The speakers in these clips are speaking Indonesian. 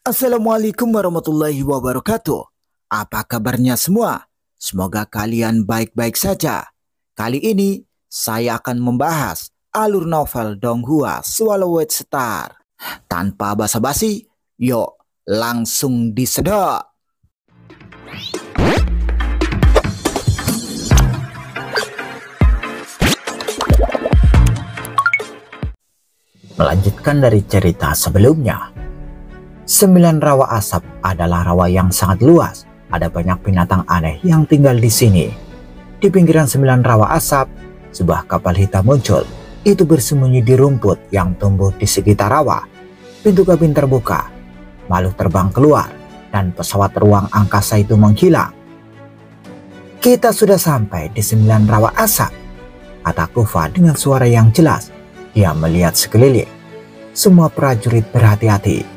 Assalamualaikum warahmatullahi wabarakatuh. Apa kabarnya semua? Semoga kalian baik-baik saja. Kali ini saya akan membahas alur novel Donghua Swallowed Star. Tanpa basa-basi, yuk langsung disedot. Melanjutkan dari cerita sebelumnya. 9 rawa asap adalah rawa yang sangat luas. Ada banyak binatang aneh yang tinggal di sini. Di pinggiran 9 rawa asap, sebuah kapal hitam muncul. Itu bersembunyi di rumput yang tumbuh di sekitar rawa. Pintu kabin terbuka. Makhluk terbang keluar dan pesawat ruang angkasa itu menghilang. Kita sudah sampai di 9 rawa asap, kata Kufa dengan suara yang jelas. Dia melihat sekeliling. Semua prajurit berhati-hati.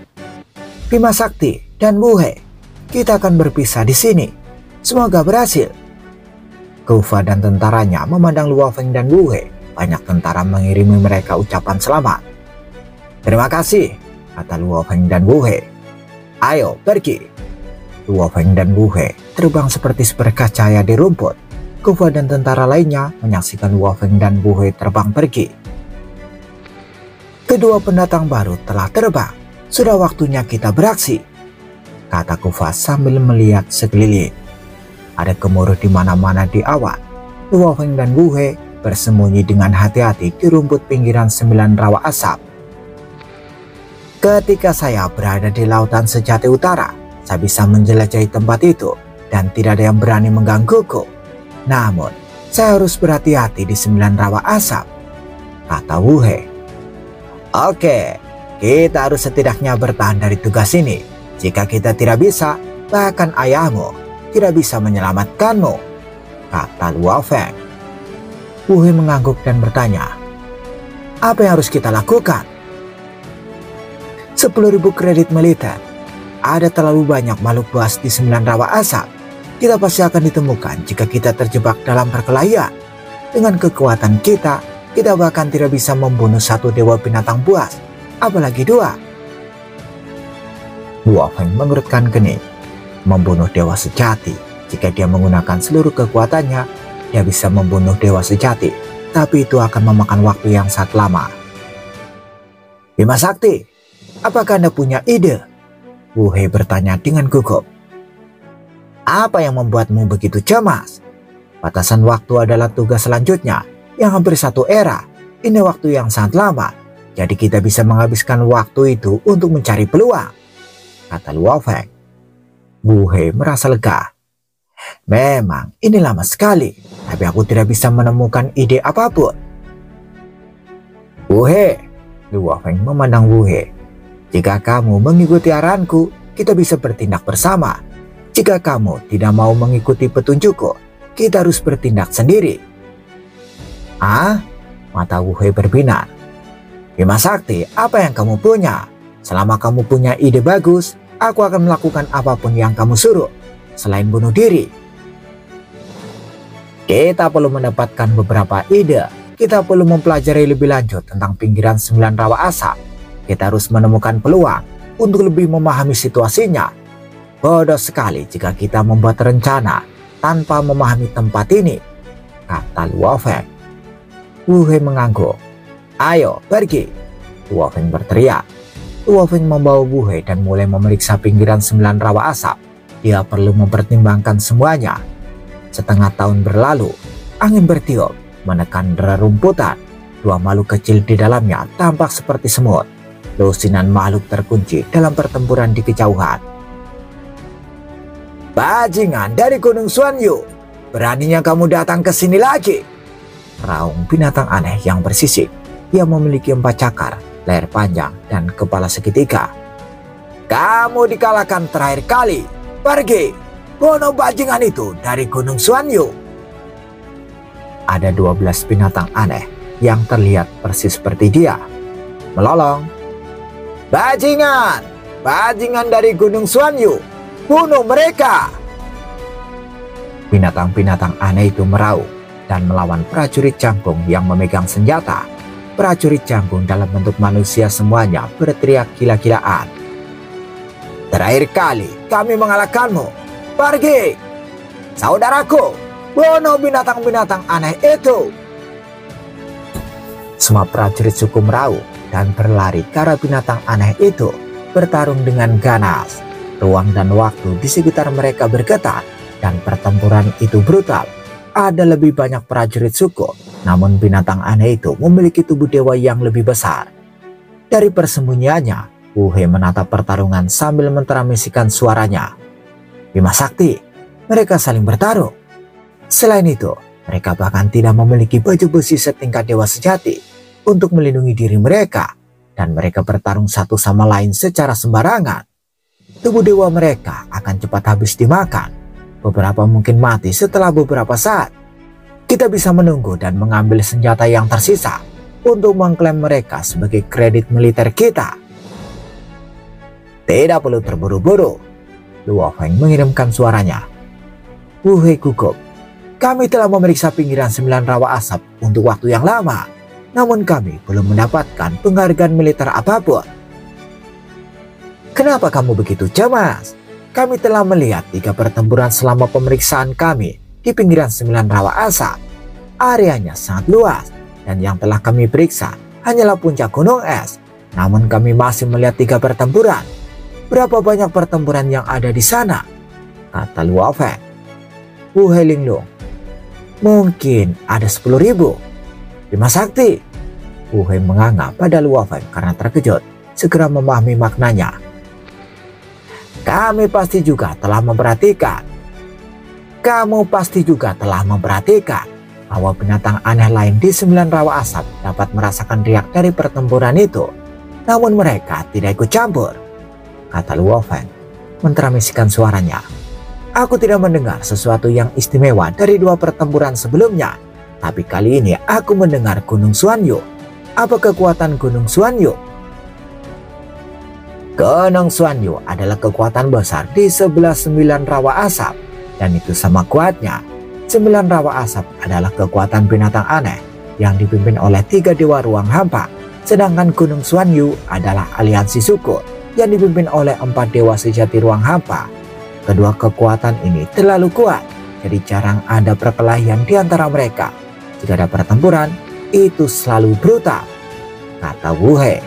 Bima Sakti dan Wuhe, kita akan berpisah di sini. Semoga berhasil. Kufa dan tentaranya memandang Luo Feng dan Wuhe. Banyak tentara mengirimi mereka ucapan selamat. Terima kasih, kata Luo Feng dan Wuhe. Ayo pergi. Luo Feng dan Wuhe terbang seperti seberkas cahaya di rumput. Kufa dan tentara lainnya menyaksikan Luo Feng dan Wuhe terbang pergi. Kedua pendatang baru telah terbang. Sudah waktunya kita beraksi, kata Kufa sambil melihat sekeliling. Ada gemuruh di mana-mana di awan. Luo Feng dan Wuhe bersembunyi dengan hati-hati di rumput pinggiran 9 rawa asap. Ketika saya berada di lautan sejati utara, saya bisa menjelajahi tempat itu dan tidak ada yang berani menggangguku. Namun, saya harus berhati-hati di 9 rawa asap, kata Wuhe. Oke, kita harus setidaknya bertahan dari tugas ini. Jika kita tidak bisa, bahkan ayahmu tidak bisa menyelamatkanmu, kata Luo Feng. Wuhe mengangguk dan bertanya, apa yang harus kita lakukan? 10.000 kredit militer. Ada terlalu banyak makhluk buas di 9 rawa asap. Kita pasti akan ditemukan jika kita terjebak dalam perkelahian. Dengan kekuatan kita bahkan tidak bisa membunuh satu dewa binatang buas, apalagi 2. Luo Feng mengerutkan kening. Membunuh dewa sejati, jika dia menggunakan seluruh kekuatannya, dia bisa membunuh dewa sejati, tapi itu akan memakan waktu yang sangat lama. Bima Sakti, apakah Anda punya ide? Wuhe bertanya dengan gugup. Apa yang membuatmu begitu cemas? Batasan waktu adalah tugas selanjutnya yang hampir 1 era. Ini waktu yang sangat lama, jadi kita bisa menghabiskan waktu itu untuk mencari peluang, kata Luo Feng. Wuhe merasa lega. Memang ini lama sekali, tapi aku tidak bisa menemukan ide apapun. Wuhe, Luo Feng memandang Wuhe. Jika kamu mengikuti arahanku, kita bisa bertindak bersama. Jika kamu tidak mau mengikuti petunjukku, kita harus bertindak sendiri. Mata Wuhe berbinar. Bima Sakti, apa yang kamu punya? Selama kamu punya ide bagus, aku akan melakukan apapun yang kamu suruh, selain bunuh diri. Kita perlu mendapatkan beberapa ide. Kita perlu mempelajari lebih lanjut tentang pinggiran 9 rawa asap. Kita harus menemukan peluang untuk lebih memahami situasinya. Bodoh sekali jika kita membuat rencana tanpa memahami tempat ini, kata Luo Feng. Wuhe mengangguk. Ayo pergi, Luo Feng berteriak. Luo Feng membawa Wuhe dan mulai memeriksa pinggiran 9 rawa asap. Dia perlu mempertimbangkan semuanya. Setengah tahun berlalu, angin bertiup menekan rerumputan. 2 makhluk kecil di dalamnya tampak seperti semut. Lusinan makhluk terkunci dalam pertempuran di kejauhan. Bajingan dari Gunung Xuanyu, beraninya kamu datang ke sini lagi, raung binatang aneh yang bersisik. Ia memiliki 4 cakar, leher panjang, dan kepala segitiga. Kamu dikalahkan terakhir kali. Pergi, bunuh bajingan itu dari Gunung Xuanyu. Ada 12 binatang aneh yang terlihat persis seperti dia. Melolong. Bajingan! Bajingan dari Gunung Xuanyu! Bunuh mereka! Binatang-binatang aneh itu meraung dan melawan prajurit Jangkung yang memegang senjata. Prajurit Jangkung dalam bentuk manusia semuanya berteriak gila-gilaan. Terakhir kali kami mengalahkanmu. Pergi, saudaraku, bunuh binatang-binatang aneh itu. Semua prajurit suku meraung dan berlari ke arah binatang aneh itu, bertarung dengan ganas. Ruang dan waktu di sekitar mereka bergetar dan pertempuran itu brutal. Ada lebih banyak prajurit suku, namun binatang aneh itu memiliki tubuh dewa yang lebih besar. Dari persembunyiannya, Wu He menatap pertarungan sambil mentransmisikan suaranya. Bima Sakti, mereka saling bertarung. Selain itu, mereka bahkan tidak memiliki baju besi setingkat dewa sejati untuk melindungi diri mereka, dan mereka bertarung satu sama lain secara sembarangan. Tubuh dewa mereka akan cepat habis dimakan. Beberapa mungkin mati setelah beberapa saat. Kita bisa menunggu dan mengambil senjata yang tersisa untuk mengklaim mereka sebagai kredit militer kita. Tidak perlu terburu-buru. Luo Feng mengirimkan suaranya. Wu He gugup. Kami telah memeriksa pinggiran 9 rawa asap untuk waktu yang lama, namun kami belum mendapatkan penghargaan militer apapun. Kenapa kamu begitu cemas? Kami telah melihat 3 pertempuran selama pemeriksaan kami di pinggiran 9 rawa asap. Areanya sangat luas, dan yang telah kami periksa hanyalah puncak gunung es. Namun kami masih melihat 3 pertempuran. Berapa banyak pertempuran yang ada di sana? Kata Luo Feng. Wu He linglung. Mungkin ada 10.000. Bima Sakti. Wu He menganga pada Luo Feng karena terkejut, segera memahami maknanya. Kamu pasti juga telah memperhatikan bahwa binatang aneh lain di 9 rawa asap dapat merasakan riak dari pertempuran itu, namun mereka tidak ikut campur, kata Luo Feng, mentransmisikan suaranya. Aku tidak mendengar sesuatu yang istimewa dari 2 pertempuran sebelumnya, tapi kali ini aku mendengar Gunung Xuanyu. Apa kekuatan Gunung Xuanyu? Gunung Xuanyu adalah kekuatan besar di sebelah 9 rawa asap, dan itu sama kuatnya. 9 rawa asap adalah kekuatan binatang aneh yang dipimpin oleh 3 dewa ruang hampa, sedangkan Gunung Xuanyu adalah aliansi suku yang dipimpin oleh 4 dewa sejati ruang hampa. Kedua kekuatan ini terlalu kuat, jadi jarang ada perkelahian di antara mereka. Jika ada pertempuran, itu selalu brutal, kata Wu He.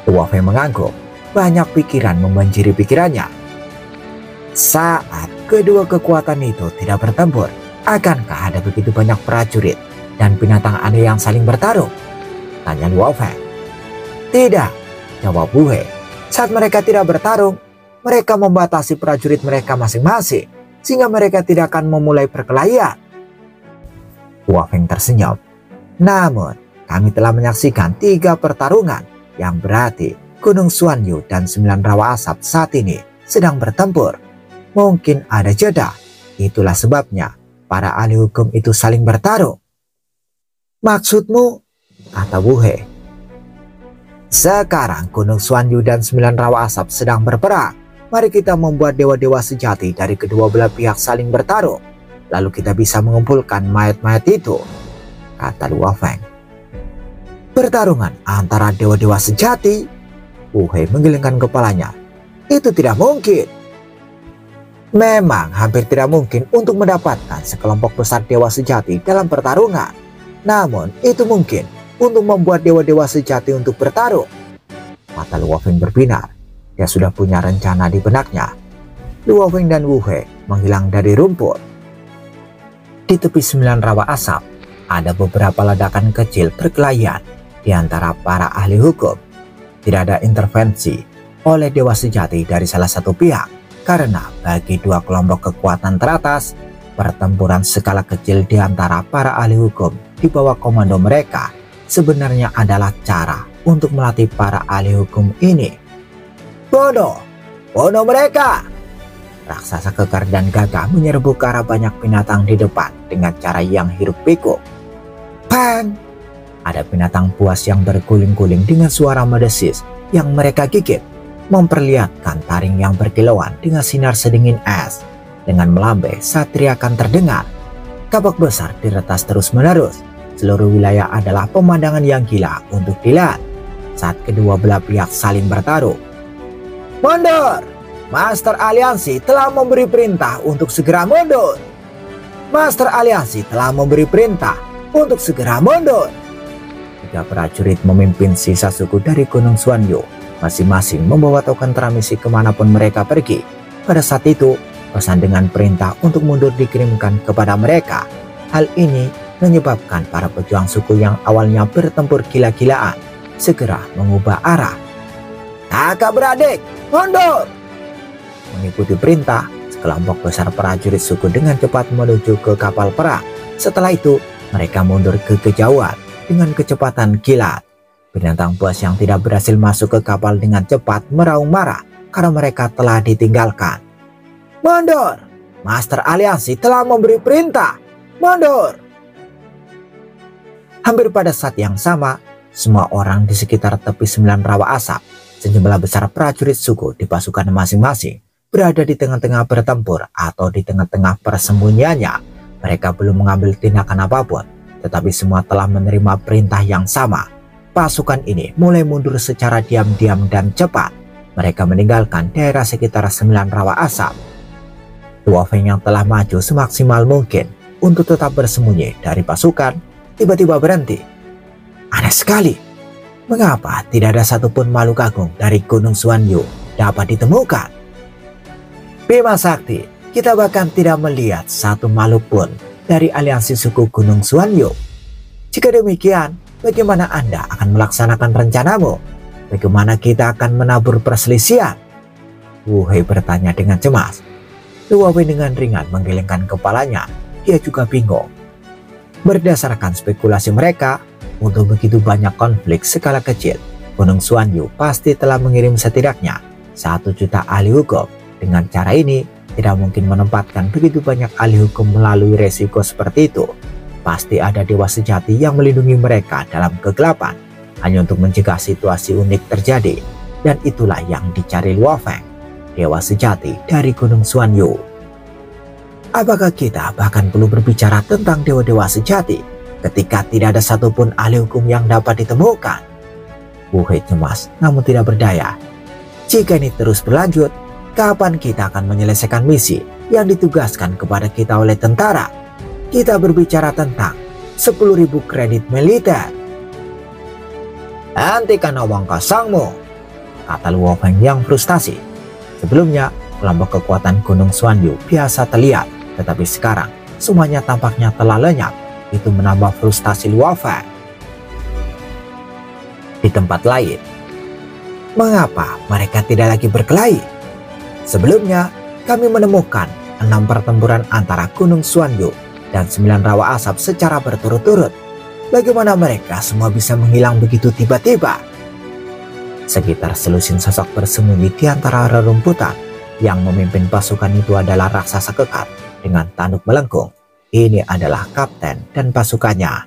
Luo Feng mengangguk. Banyak pikiran membanjiri pikirannya. Saat kedua kekuatan itu tidak bertempur, akankah ada begitu banyak prajurit dan binatang aneh yang saling bertarung? Tanya Luo Feng. Tidak, jawab Wu He. Saat mereka tidak bertarung, mereka membatasi prajurit mereka masing-masing, sehingga mereka tidak akan memulai perkelahian. Luo Feng tersenyum. Namun, kami telah menyaksikan 3 pertarungan, yang berarti Gunung Xuanyu dan 9 rawa asap saat ini sedang bertempur. Mungkin ada jeda. Itulah sebabnya para ahli hukum itu saling bertarung. Maksudmu? Kata Wu He. Sekarang Gunung Xuanyu dan 9 rawa asap sedang berperang. Mari kita membuat dewa-dewa sejati dari kedua belah pihak saling bertarung. Lalu kita bisa mengumpulkan mayat-mayat itu, kata Luo Feng. Pertarungan antara dewa-dewa sejati? Wu He menggelengkan kepalanya. Itu tidak mungkin. Memang hampir tidak mungkin untuk mendapatkan sekelompok besar dewa sejati dalam pertarungan. Namun itu mungkin untuk membuat dewa-dewa sejati untuk bertarung. Mata Luo Feng berbinar. Dia sudah punya rencana di benaknya. Luo Feng dan Wu He menghilang dari rumput. Di tepi 9 rawa asap, ada beberapa ledakan kecil perkelahian di antara para ahli hukum. Tidak ada intervensi oleh dewa sejati dari salah satu pihak, karena bagi 2 kelompok kekuatan teratas, pertempuran skala kecil di antara para ahli hukum di bawah komando mereka sebenarnya adalah cara untuk melatih para ahli hukum ini. Bunuh mereka! Raksasa kekar dan gagah menyerbu ke arah banyak binatang di depan dengan cara yang hiruk pikuk. Bang! Ada binatang buas yang berguling-guling dengan suara medesis yang mereka gigit, memperlihatkan taring yang berkilauan dengan sinar sedingin es. Dengan melambai saat teriakan terdengar, kabak besar diretas terus-menerus. Seluruh wilayah adalah pemandangan yang gila untuk dilihat saat kedua belah pihak saling bertarung. Mundur! Master Aliansi telah memberi perintah untuk segera mundur. Master Aliansi telah memberi perintah untuk segera mundur. Tiga prajurit memimpin sisa suku dari Gunung Xuanyu, masing-masing membawa token transmisi kemanapun mereka pergi. Pada saat itu, pesan dengan perintah untuk mundur dikirimkan kepada mereka. Hal ini menyebabkan para pejuang suku yang awalnya bertempur gila-gilaan segera mengubah arah. Kakak beradik, mundur! Mengikuti perintah, sekelompok besar prajurit suku dengan cepat menuju ke kapal perang. Setelah itu, mereka mundur ke kejauhan dengan kecepatan kilat. Binatang buas yang tidak berhasil masuk ke kapal dengan cepat meraung marah karena mereka telah ditinggalkan. Mundur! Master Aliansi telah memberi perintah. Mundur! Hampir pada saat yang sama, semua orang di sekitar tepi 9 rawa asap, sejumlah besar prajurit suku di pasukan masing-masing, berada di tengah-tengah bertempur atau di tengah-tengah persembunyiannya. Mereka belum mengambil tindakan apapun, tetapi semua telah menerima perintah yang sama. Pasukan ini mulai mundur secara diam-diam dan cepat. Mereka meninggalkan daerah sekitar 9 rawa asap. Luo Feng yang telah maju semaksimal mungkin untuk tetap bersembunyi dari pasukan, tiba-tiba berhenti. Aneh sekali, mengapa tidak ada satupun makhluk agung dari Gunung Xuanyu dapat ditemukan? Bima Sakti, kita bahkan tidak melihat satu makhluk pun dari aliansi suku Gunung Xuanyu. Jika demikian, bagaimana Anda akan melaksanakan rencanamu? Bagaimana kita akan menabur perselisihan? Wu Hei bertanya dengan cemas. Luo Feng dengan ringan menggelengkan kepalanya. Dia juga bingung. Berdasarkan spekulasi mereka, untuk begitu banyak konflik skala kecil, Gunung Xuanyu pasti telah mengirim setidaknya 1 juta ahli hukum. Dengan cara ini, tidak mungkin menempatkan begitu banyak ahli hukum melalui resiko seperti itu. Pasti ada dewa sejati yang melindungi mereka dalam kegelapan, hanya untuk mencegah situasi unik terjadi. Dan itulah yang dicari Luo Feng, dewa sejati dari Gunung Xuanyu. Apakah kita bahkan perlu berbicara tentang dewa-dewa sejati ketika tidak ada satupun ahli hukum yang dapat ditemukan? Wu Hei cemas namun tidak berdaya. Jika ini terus berlanjut, kapan kita akan menyelesaikan misi yang ditugaskan kepada kita oleh tentara? Kita berbicara tentang 10.000 kredit militer. Hentikan omong kosongmu, kata Luo Feng yang frustasi. Sebelumnya, kelompok kekuatan Gunung Xuanyu biasa terlihat, tetapi sekarang semuanya tampaknya telah lenyap. Itu menambah frustasi Luo Feng. Di tempat lain, mengapa mereka tidak lagi berkelahi? Sebelumnya, kami menemukan 6 pertempuran antara Gunung Xuanyu dan 9 rawa asap secara berturut-turut. Bagaimana mereka semua bisa menghilang begitu tiba-tiba? Sekitar selusin sosok bersembunyi di antara rerumputan. Yang memimpin pasukan itu adalah raksasa kekar dengan tanduk melengkung. Ini adalah kapten dan pasukannya.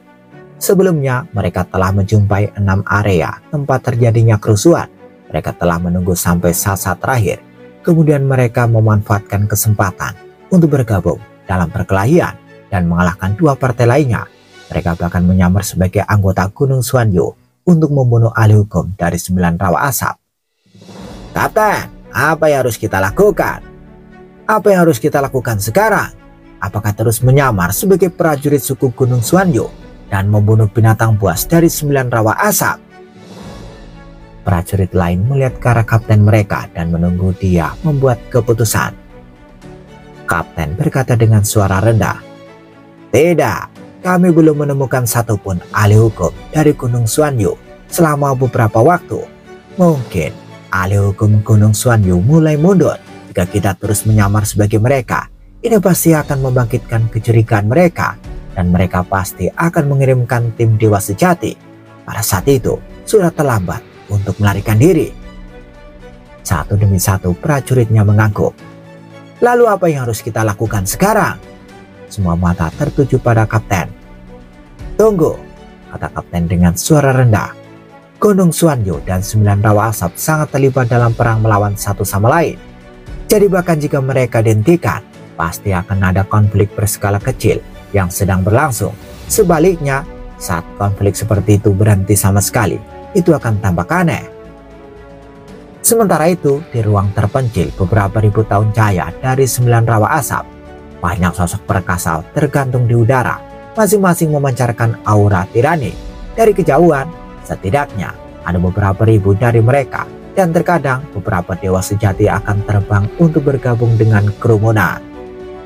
Sebelumnya, mereka telah menjumpai 6 area tempat terjadinya kerusuhan. Mereka telah menunggu sampai saat-saat terakhir. Kemudian mereka memanfaatkan kesempatan untuk bergabung dalam perkelahian dan mengalahkan 2 partai lainnya. Mereka bahkan menyamar sebagai anggota Gunung Xuanyu untuk membunuh ahli hukum dari 9 rawa asap. Kapten, apa yang harus kita lakukan? Apa yang harus kita lakukan sekarang? Apakah terus menyamar sebagai prajurit suku Gunung Xuanyu dan membunuh binatang buas dari 9 rawa asap? Prajurit lain melihat ke arah kapten mereka dan menunggu dia membuat keputusan. Kapten berkata dengan suara rendah, "Tidak, kami belum menemukan satupun ahli hukum dari Gunung Xuanyu selama beberapa waktu. Mungkin ahli hukum Gunung Xuanyu mulai mundur. Jika kita terus menyamar sebagai mereka, ini pasti akan membangkitkan kecurigaan mereka, dan mereka pasti akan mengirimkan tim dewa sejati. Pada saat itu, sudah terlambat untuk melarikan diri." Satu demi satu prajuritnya mengangguk. Lalu apa yang harus kita lakukan sekarang? Semua mata tertuju pada kapten. Tunggu, kata kapten dengan suara rendah. Gunung Xuanyu dan 9 rawa asap sangat terlibat dalam perang melawan satu sama lain. Jadi bahkan jika mereka dihentikan, pasti akan ada konflik berskala kecil yang sedang berlangsung. Sebaliknya, saat konflik seperti itu berhenti sama sekali, itu akan tampak aneh. Sementara itu, di ruang terpencil beberapa ribu tahun cahaya dari 9 rawa asap, banyak sosok perkasa tergantung di udara, masing-masing memancarkan aura tirani. Dari kejauhan, setidaknya ada beberapa ribu dari mereka, dan terkadang beberapa dewa sejati akan terbang untuk bergabung dengan kerumunan.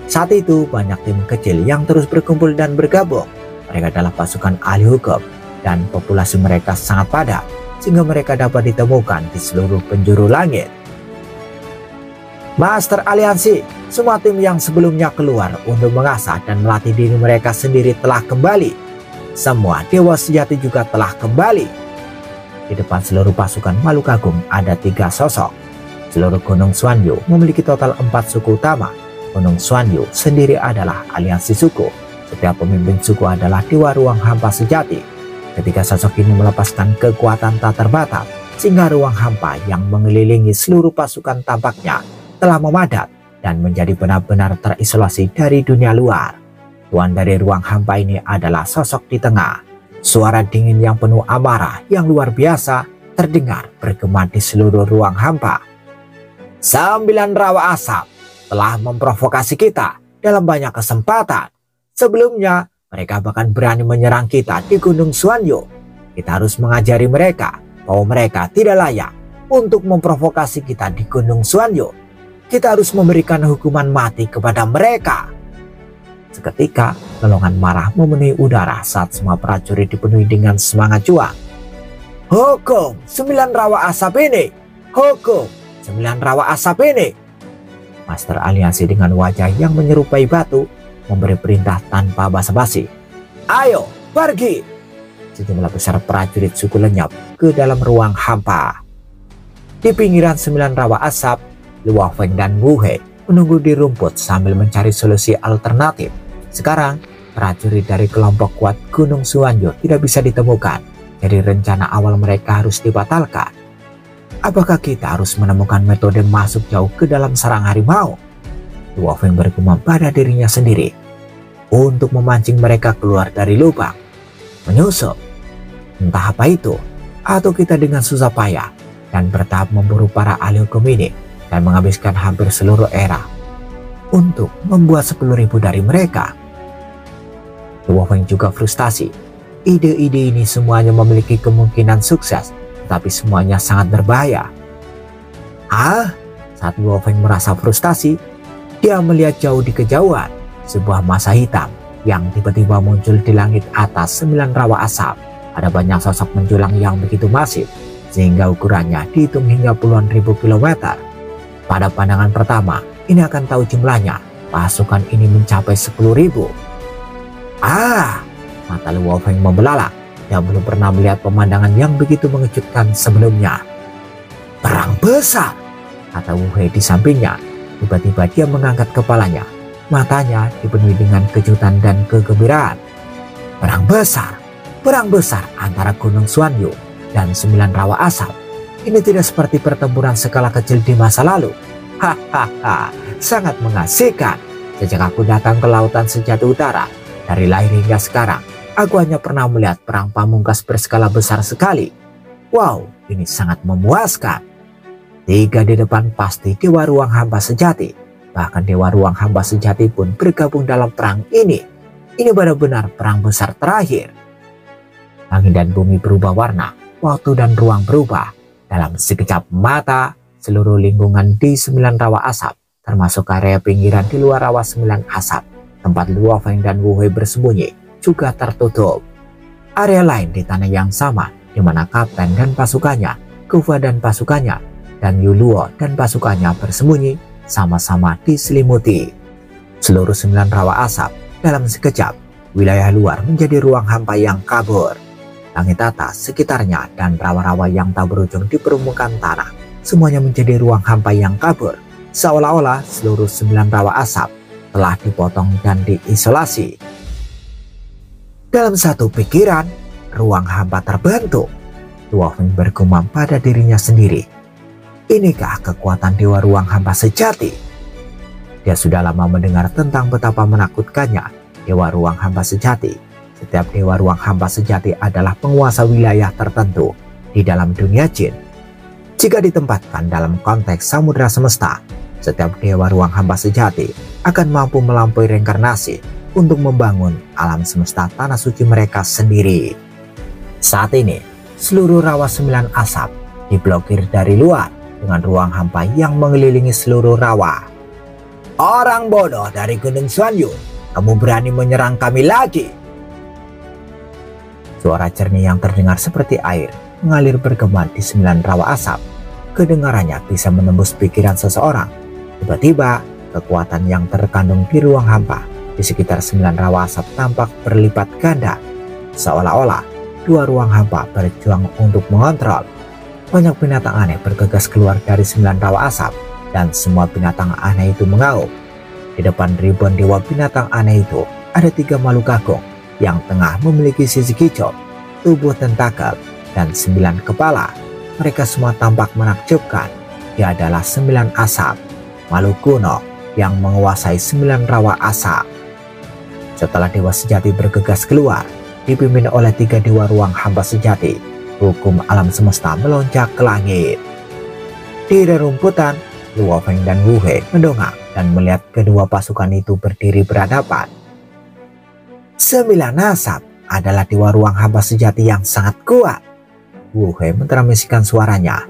Saat itu, banyak tim kecil yang terus berkumpul dan bergabung. Mereka adalah pasukan ahli hukum, dan populasi mereka sangat padat, sehingga mereka dapat ditemukan di seluruh penjuru langit. Master Aliansi, semua tim yang sebelumnya keluar untuk mengasah dan melatih diri mereka sendiri telah kembali. Semua dewa sejati juga telah kembali. Di depan seluruh pasukan makhluk agung ada 3 sosok. Seluruh Gunung Xuanyu memiliki total 4 suku utama. Gunung Xuanyu sendiri adalah aliansi suku. Setiap pemimpin suku adalah dewa ruang hampa sejati. Ketika sosok ini melepaskan kekuatan tak terbatas, sehingga ruang hampa yang mengelilingi seluruh pasukan tampaknya telah memadat dan menjadi benar-benar terisolasi dari dunia luar. Tuan dari ruang hampa ini adalah sosok di tengah. Suara dingin yang penuh amarah yang luar biasa terdengar bergema di seluruh ruang hampa. 9 rawa asap telah memprovokasi kita dalam banyak kesempatan. Sebelumnya, mereka bahkan berani menyerang kita di Gunung Xuanyu. Kita harus mengajari mereka bahwa mereka tidak layak untuk memprovokasi kita di Gunung Xuanyu. Kita harus memberikan hukuman mati kepada mereka. Seketika, gelongan marah memenuhi udara saat semua prajurit dipenuhi dengan semangat juang. Hukum 9 rawa asap ini! Hukum 9 rawa asap ini! Master Aliansi dengan wajah yang menyerupai batu memberi perintah tanpa basa-basi. Ayo, pergi! Sejumlah besar prajurit suku lenyap ke dalam ruang hampa. Di pinggiran 9 rawa asap, Luo Feng dan Wu He menunggu di rumput sambil mencari solusi alternatif. Sekarang, prajurit dari kelompok kuat Gunung Xuanyu tidak bisa ditemukan, jadi rencana awal mereka harus dibatalkan. Apakah kita harus menemukan metode masuk jauh ke dalam sarang harimau? Luo Feng bergumam pada dirinya sendiri untuk memancing mereka keluar dari lubang, menyusup. Entah apa itu, atau kita dengan susah payah dan bertahap memburu para ahli hukum ini dan menghabiskan hampir seluruh era untuk membuat 10.000 dari mereka. Luo Feng juga frustasi. Ide-ide ini semuanya memiliki kemungkinan sukses, tapi semuanya sangat berbahaya. Saat Luo Feng merasa frustasi, dia melihat jauh di kejauhan sebuah massa hitam yang tiba-tiba muncul di langit atas 9 rawa asap. Ada banyak sosok menjulang yang begitu masif, sehingga ukurannya dihitung hingga puluhan ribu kilometer. Pada pandangan pertama, ini akan tahu jumlahnya. Pasukan ini mencapai 10.000. Mata Luo Feng membelalak. Dia belum pernah melihat pemandangan yang begitu mengejutkan sebelumnya. Perang besar, kata Wu He di sampingnya. Tiba-tiba dia mengangkat kepalanya. Matanya dipenuhi dengan kejutan dan kegembiraan. Perang besar antara Gunung Xuanyu dan 9 rawa asap. Ini tidak seperti pertempuran skala kecil di masa lalu. Hahaha, sangat mengasihkan. Sejak aku datang ke lautan sejati utara, dari lahir hingga sekarang, aku hanya pernah melihat perang pamungkas berskala besar sekali. Wow, ini sangat memuaskan. 3 di depan pasti dewa ruang hampa sejati. Bahkan dewa ruang hampa sejati pun bergabung dalam perang ini. Ini benar-benar perang besar terakhir. Langit dan bumi berubah warna, waktu dan ruang berubah. Dalam sekejap mata, seluruh lingkungan di 9 rawa asap, termasuk area pinggiran di luar rawa 9 asap, tempat Luo Feng dan Wu He bersembunyi, juga tertutup. Area lain di tanah yang sama, di mana Kapten dan pasukannya, Kufa dan pasukannya, dan Yu Luo dan pasukannya bersembunyi, sama-sama diselimuti. Seluruh 9 rawa asap, dalam sekejap, wilayah luar menjadi ruang hampa yang kabur. Langit atas, sekitarnya, dan rawa-rawa yang tak berujung di permukaan tanah, semuanya menjadi ruang hampa yang kabur. Seolah-olah seluruh 9 rawa asap telah dipotong dan diisolasi. Dalam satu pikiran, ruang hampa terbentuk. Luo Feng bergumam pada dirinya sendiri. Inikah kekuatan dewa ruang hampa sejati? Dia sudah lama mendengar tentang betapa menakutkannya dewa ruang hampa sejati. Setiap dewa ruang hampa sejati adalah penguasa wilayah tertentu di dalam dunia jin. Jika ditempatkan dalam konteks samudera semesta, setiap dewa ruang hampa sejati akan mampu melampaui reinkarnasi untuk membangun alam semesta tanah suci mereka sendiri. Saat ini, seluruh rawa 9 asap diblokir dari luar dengan ruang hampa yang mengelilingi seluruh rawa. Orang bodoh dari Gunung Xuanyu, kamu berani menyerang kami lagi? Suara jernih yang terdengar seperti air mengalir bergema di 9 rawa asap. Kedengarannya bisa menembus pikiran seseorang. Tiba-tiba, kekuatan yang terkandung di ruang hampa di sekitar 9 rawa asap tampak berlipat ganda. Seolah-olah 2 ruang hampa berjuang untuk mengontrol. Banyak binatang aneh bergegas keluar dari 9 rawa asap, dan semua binatang aneh itu mengaum. Di depan ribuan dewa binatang aneh itu ada 3 makhluk agung yang tengah memiliki sisi hijau, tubuh tentakel, dan 9 kepala. Mereka semua tampak menakjubkan. Dia adalah 9 asap, makhluk kuno yang menguasai 9 rawa asap. Setelah dewa sejati bergegas keluar, dipimpin oleh 3 dewa ruang hampa sejati, hukum alam semesta melonjak ke langit. Di rerumputan, Luo Feng dan Wu He mendongak dan melihat kedua pasukan itu berdiri berhadapan. 9 asap adalah dewa ruang hampa sejati yang sangat kuat. Wu He mentransmisikan suaranya.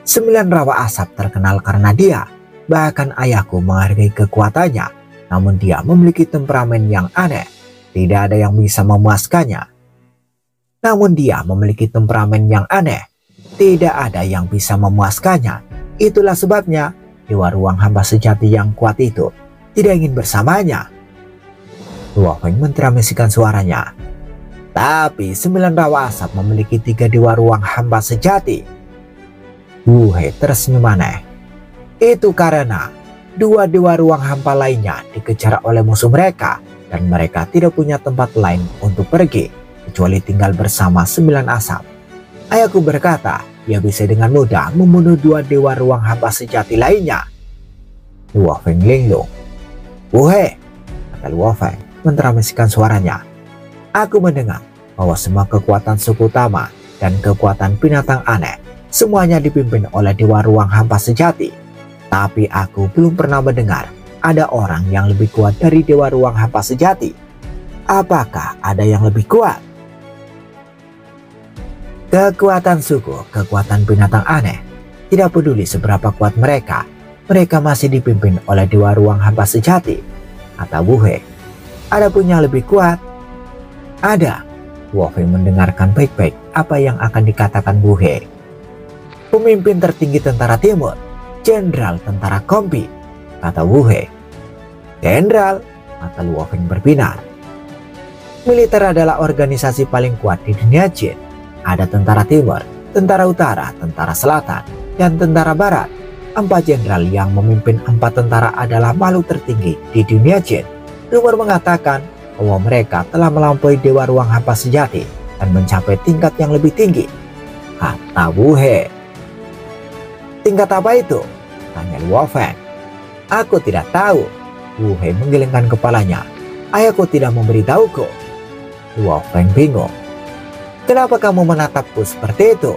9 rawa asap terkenal karena dia, bahkan ayahku menghargai kekuatannya, namun dia memiliki temperamen yang aneh. Tidak ada yang bisa memuaskannya. Namun dia memiliki temperamen yang aneh. Tidak ada yang bisa memuaskannya. Itulah sebabnya dewa ruang hampa sejati yang kuat itu tidak ingin bersamanya. Luo Feng mentransmisikan suaranya. Tapi 9 rawa asap memiliki 3 dewa ruang hampa sejati. Wu He tersenyum aneh. Itu karena 2 dewa ruang hampa lainnya dikejar oleh musuh mereka, dan mereka tidak punya tempat lain untuk pergi kecuali tinggal bersama 9 asap. Ayahku berkata dia bisa dengan mudah membunuh 2 dewa ruang hampa sejati lainnya. Luo Feng linglung. Wu He, kata Luo Feng mentransmisikan suaranya. Aku mendengar bahwa semua kekuatan suku utama dan kekuatan binatang aneh semuanya dipimpin oleh dewa ruang hampa sejati. Tapi aku belum pernah mendengar ada orang yang lebih kuat dari dewa ruang hampa sejati. Apakah ada yang lebih kuat? Kekuatan suku, kekuatan binatang aneh, tidak peduli seberapa kuat mereka, mereka masih dipimpin oleh dewa ruang hampa sejati, kata Wu He. Adapun yang lebih kuat, ada. Wu Feng mendengarkan baik-baik apa yang akan dikatakan Wu He. Pemimpin tertinggi tentara timur, Jenderal Tentara Kompi, kata Wu He. Jenderal, kata Luo Feng berbinar. Militer adalah organisasi paling kuat di dunia Jin. Ada tentara timur, tentara utara, tentara selatan, dan tentara barat. 4 jenderal yang memimpin 4 tentara adalah makhluk tertinggi di dunia Jin. Rumor mengatakan bahwa mereka telah melampaui dewa ruang hampa sejati dan mencapai tingkat yang lebih tinggi, kata Wu He. Tingkat apa itu? Tanya Luo Feng. Aku tidak tahu. Wu He menggelengkan kepalanya. Ayahku tidak memberitahuku. Luo Feng bingung. Kenapa kamu menatapku seperti itu?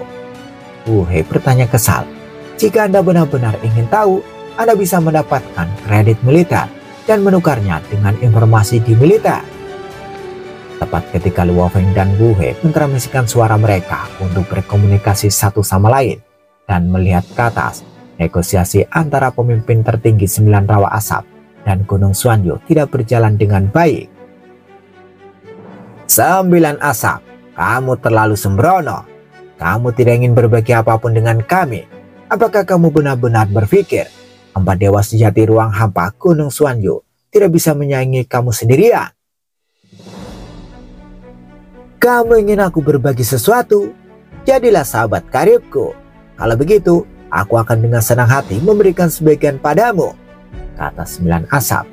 Wu He bertanya kesal. Jika Anda benar-benar ingin tahu, Anda bisa mendapatkan kredit militer dan menukarnya dengan informasi di militer. Tepat ketika Luo Feng dan Wu He mentransmisikan suara mereka untuk berkomunikasi satu sama lain dan melihat ke atas, negosiasi antara pemimpin tertinggi 9 rawa asap dan Gunung Xuanyu tidak berjalan dengan baik. 9 asap, kamu terlalu sembrono. Kamu tidak ingin berbagi apapun dengan kami. Apakah kamu benar-benar berpikir 4 dewa sejati ruang hampa Gunung Xuanyu tidak bisa menyaingi kamu sendirian? Kamu ingin aku berbagi sesuatu? Jadilah sahabat karibku. Kalau begitu, aku akan dengan senang hati memberikan sebagian padamu, kata 9 asap.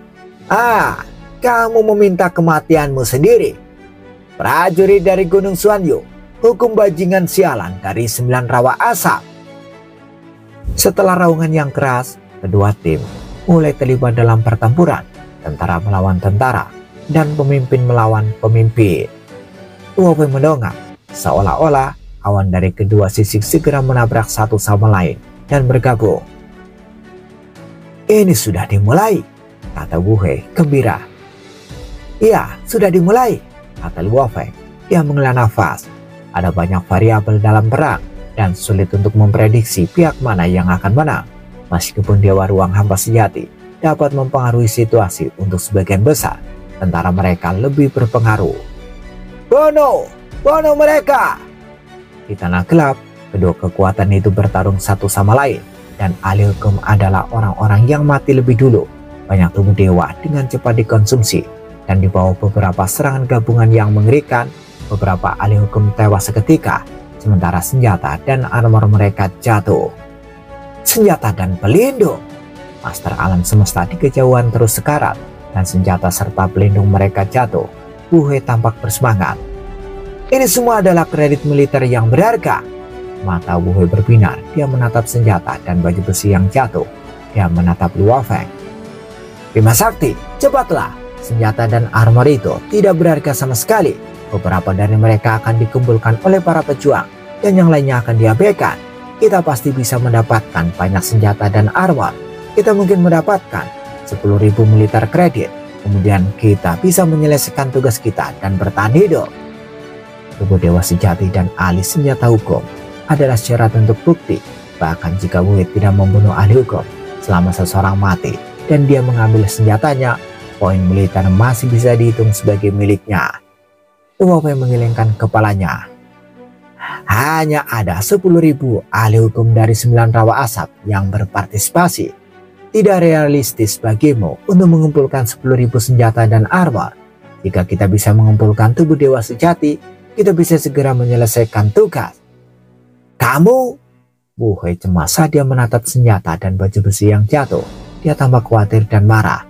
Ah, kamu meminta kematianmu sendiri. Prajurit dari Gunung Xuanyu, hukum bajingan sialan dari 9 rawa asap. Setelah raungan yang keras, kedua tim mulai terlibat dalam pertempuran, tentara melawan tentara, dan pemimpin melawan pemimpin. Luo Feng mendongak, seolah-olah awan dari kedua sisi segera menabrak satu sama lain dan bergabung. "Ini sudah dimulai," kata Wu He gembira. "Iya, sudah dimulai," kata Luo Feng. Dia menghela nafas. Ada banyak variabel dalam perang dan sulit untuk memprediksi pihak mana yang akan menang. Meskipun Dewa Ruang Hampa Sejati dapat mempengaruhi situasi, untuk sebagian besar tentara mereka lebih berpengaruh. Bunuh mereka!" Di tanah gelap, kedua kekuatan itu bertarung satu sama lain, dan ahli hukum adalah orang-orang yang mati lebih dulu. Banyak tubuh dewa dengan cepat dikonsumsi, dan di bawah beberapa serangan gabungan yang mengerikan, beberapa ahli hukum tewas seketika, sementara senjata dan armor mereka jatuh. Senjata dan pelindung. Master alam semesta di kejauhan terus sekarat, dan senjata serta pelindung mereka jatuh. Wu He tampak bersemangat. "Ini semua adalah kredit militer yang berharga." Mata Wu He berbinar. Dia menatap senjata dan baju besi yang jatuh. Dia menatap Luo Feng. "Bima Sakti, cepatlah. Senjata dan armor itu tidak berharga sama sekali. Beberapa dari mereka akan dikumpulkan oleh para pejuang, dan yang lainnya akan diabaikan. Kita pasti bisa mendapatkan banyak senjata dan armor. Kita mungkin mendapatkan 10.000 militer kredit. Kemudian kita bisa menyelesaikan tugas kita dan bertahan hidup." Tubuh dewa sejati dan ahli senjata hukum adalah syarat untuk bukti. Bahkan jika Wu He tidak membunuh ahli hukum, selama seseorang mati dan dia mengambil senjatanya, poin militer masih bisa dihitung sebagai miliknya. Luo Feng menggelengkan kepalanya. "Hanya ada 10.000 ahli hukum dari 9 rawa asap yang berpartisipasi. Tidak realistis bagimu untuk mengumpulkan 10.000 senjata dan armor. Jika kita bisa mengumpulkan tubuh dewa sejati, kita bisa segera menyelesaikan tugas." "Kamu?" Wu He cemas saat dia menatap senjata dan baju besi yang jatuh. Dia tambah khawatir dan marah.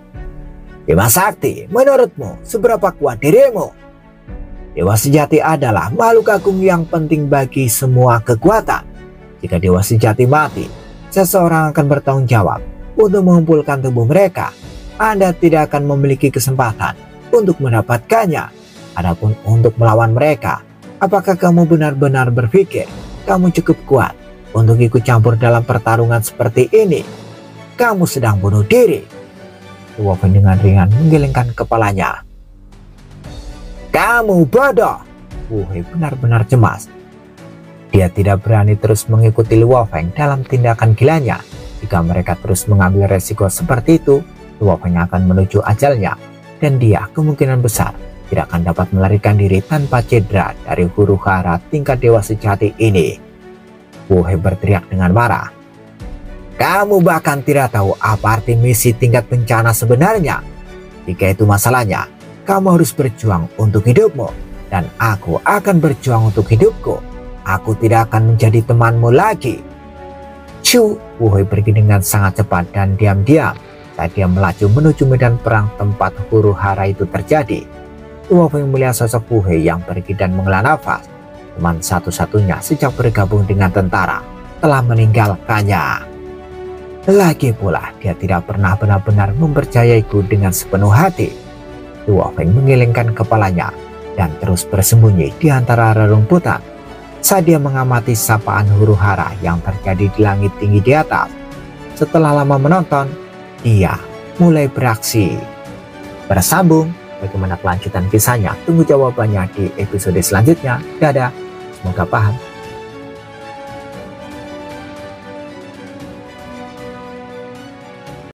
"Bima Sakti, menurutmu seberapa kuat dirimu?" "Dewa sejati adalah makhluk agung yang penting bagi semua kekuatan. Jika dewa sejati mati, seseorang akan bertanggung jawab untuk mengumpulkan tubuh mereka. Anda tidak akan memiliki kesempatan untuk mendapatkannya. Adapun untuk melawan mereka, apakah kamu benar-benar berpikir kamu cukup kuat untuk ikut campur dalam pertarungan seperti ini? Kamu sedang bunuh diri." Luo Feng dengan ringan menggelengkan kepalanya. "Kamu bodoh!" Wu He benar-benar cemas. Dia tidak berani terus mengikuti Luo Feng dalam tindakan gilanya. Jika mereka terus mengambil resiko seperti itu, Luo Feng akan menuju ajalnya, dan dia kemungkinan besar tidak akan dapat melarikan diri tanpa cedera dari huru hara tingkat dewa sejati ini. Wu He berteriak dengan marah. "Kamu bahkan tidak tahu apa arti misi tingkat bencana sebenarnya. Jika itu masalahnya, kamu harus berjuang untuk hidupmu, dan aku akan berjuang untuk hidupku. Aku tidak akan menjadi temanmu lagi." Chu, Wu He pergi dengan sangat cepat dan diam-diam saat dia melaju menuju medan perang tempat huru hara itu terjadi. Luo Feng melihat sosok Wu He yang pergi dan menghela nafas. Teman satu-satunya sejak bergabung dengan tentara telah meninggalkannya. Lagi pula, dia tidak pernah benar-benar mempercayaiku dengan sepenuh hati. Luo Feng menggelengkan kepalanya dan terus bersembunyi di antara rerumputan saat dia mengamati sapaan huru hara yang terjadi di langit tinggi di atas. Setelah lama menonton, dia mulai beraksi. Bersambung, bagaimana kelanjutan kisahnya? Tunggu jawabannya di episode selanjutnya. Dadah, semoga paham.